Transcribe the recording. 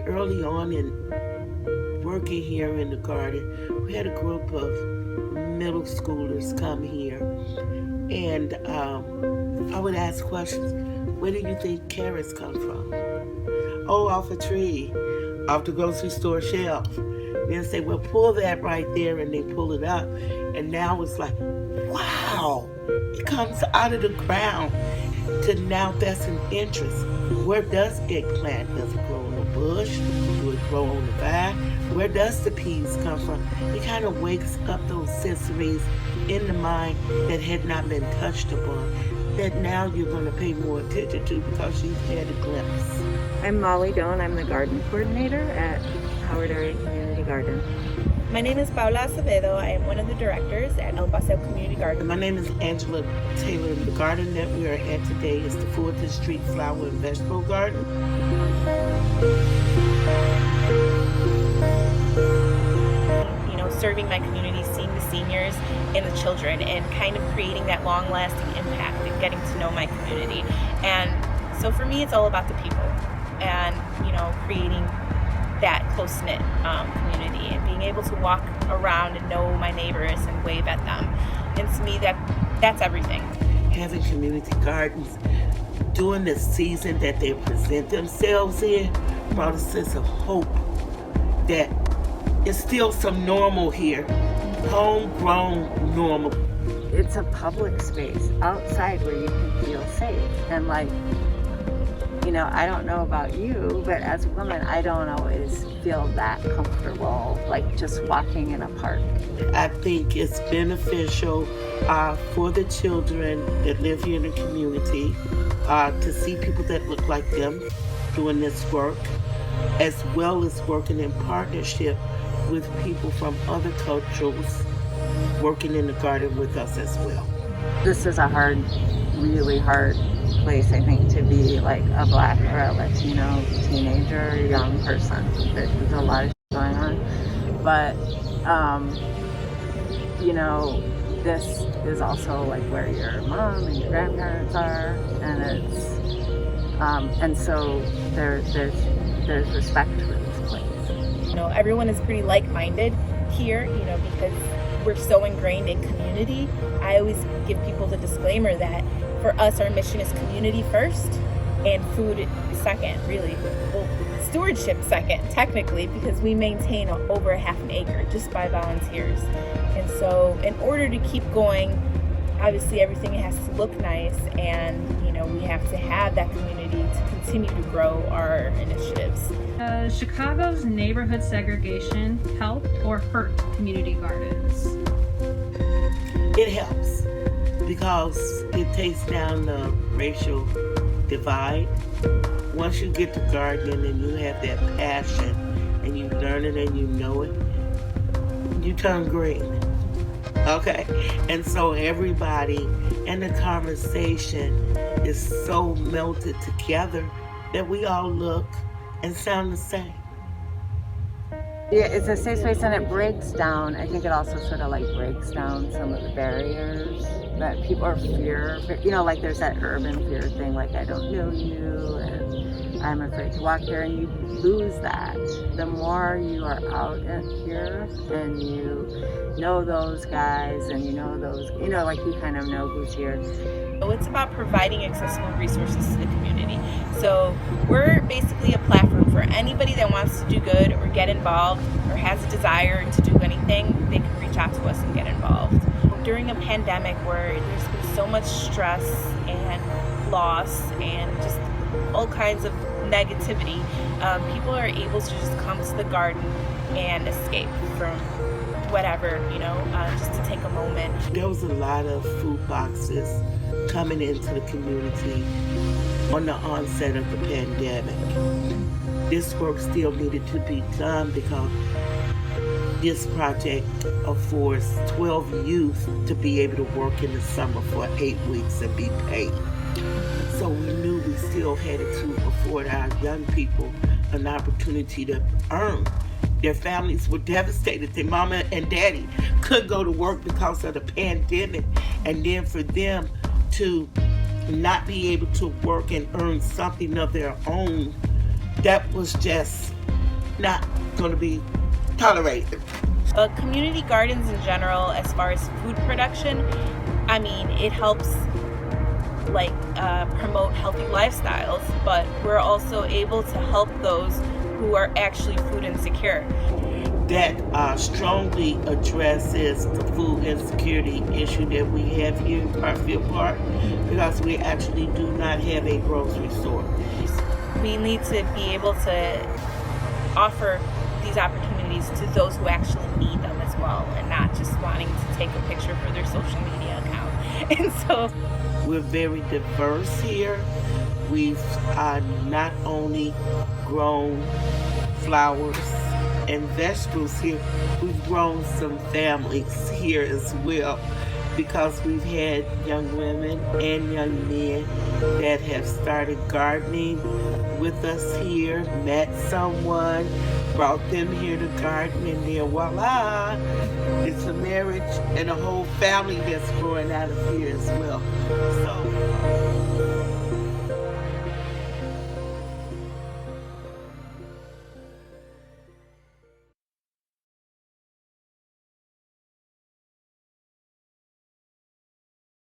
early on in working here in the garden, we had a group of middle schoolers come here, and I would ask questions. Where do you think carrots come from? Oh, off a tree, off the grocery store shelf. Then say, well, pull that right there, and they pull it up, and now it's like, wow, it comes out of the ground. To now, that's an interest. Where does eggplant? Does it grow on a bush? Do it grow on the vine? Where does the peas come from? It kind of wakes up those sensories in the mind that had not been touched upon, that now you're going to pay more attention to because you've had a glimpse. I'm Molly Doan. I'm the garden coordinator at Howard Area Community Garden. My name is Paula Acevedo. I am one of the directors at El Paseo Community Garden. My name is Angela Taylor. The garden that we are at today is the Fulton Street Flower and Vegetable Garden. You know, serving my community, seeing the seniors and the children, and kind of creating that long-lasting impact and getting to know my community. And so for me, it's all about the people and, you know, creating that close-knit community and being able to walk around and know my neighbors and wave at them. And to me, that's everything. Having community gardens during the season that they present themselves in brought a sense of hope that it's still some normal here, homegrown normal. It's a public space outside where you can feel safe. And like, you know, I don't know about you, but as a woman, I don't always feel that comfortable, like just walking in a park. I think it's beneficial for the children that live here in the community to see people that look like them doing this work, as well as working in partnership with people from other cultures working in the garden with us as well. This is a really hard place, I think, to be like a Black or a Latino teenager, young person. There's a lot of going on. But, you know, this is also like where your mom and your grandparents are, and it's, and so there's respect for this place. You know, everyone is pretty like-minded here, you know, because we're so ingrained in community. I always give people the disclaimer that for us, our mission is community first and food second, really. Well, stewardship second, technically, because we maintain over a half an acre just by volunteers. And so in order to keep going, obviously everything has to look nice, and, you know, we have to have that community to continue to grow our initiatives. Chicago's neighborhood segregation help or hurt community gardens? It helps because it takes down the racial divide. Once you get to gardening and you have that passion and you learn it and you know it, you turn green. Okay? And so everybody and the conversation is so melted together that we all look and sound the same. Yeah, it's a safe space, and it breaks down. I think it also sort of like breaks down some of the barriers that people are fear. You know, like there's that urban fear thing, like I don't know you, and I'm afraid to walk here, and you lose that. The more you are out here and you know those guys and you know those, you know, like you kind of know who's here. So it's about providing accessible resources to the community. So we're basically a platform for anybody that wants to do good or get involved or has a desire to do anything. They can reach out to us and get involved. During a pandemic where there's been so much stress and loss and just all kinds of negativity, people are able to just come to the garden and escape from whatever, you know, just to take a moment. There was a lot of food boxes coming into the community on the onset of the pandemic. This work still needed to be done because this project affords 12 youth to be able to work in the summer for 8 weeks and be paid. So we knew we still had to afford our young people an opportunity to earn. Their families were devastated. Their mama and daddy couldn't go to work because of the pandemic. And then for them to not be able to work and earn something of their own, that was just not going to be tolerated. Community gardens in general, as far as food production, I mean, it helps promote healthy lifestyles, but we're also able to help those who are actually food insecure. That strongly addresses the food insecurity issue that we have here in Parkfield Park, because we actually do not have a grocery store. We need to be able to offer these opportunities to those who actually need them as well, and not just wanting to take a picture for their social media account. And so we're very diverse here. We've not only grown flowers and vegetables here, we've grown some families here as well, because we've had young women and young men that have started gardening with us here, met someone, brought them here to garden, and then voila, it's a marriage and a whole family that's growing out of here as well. So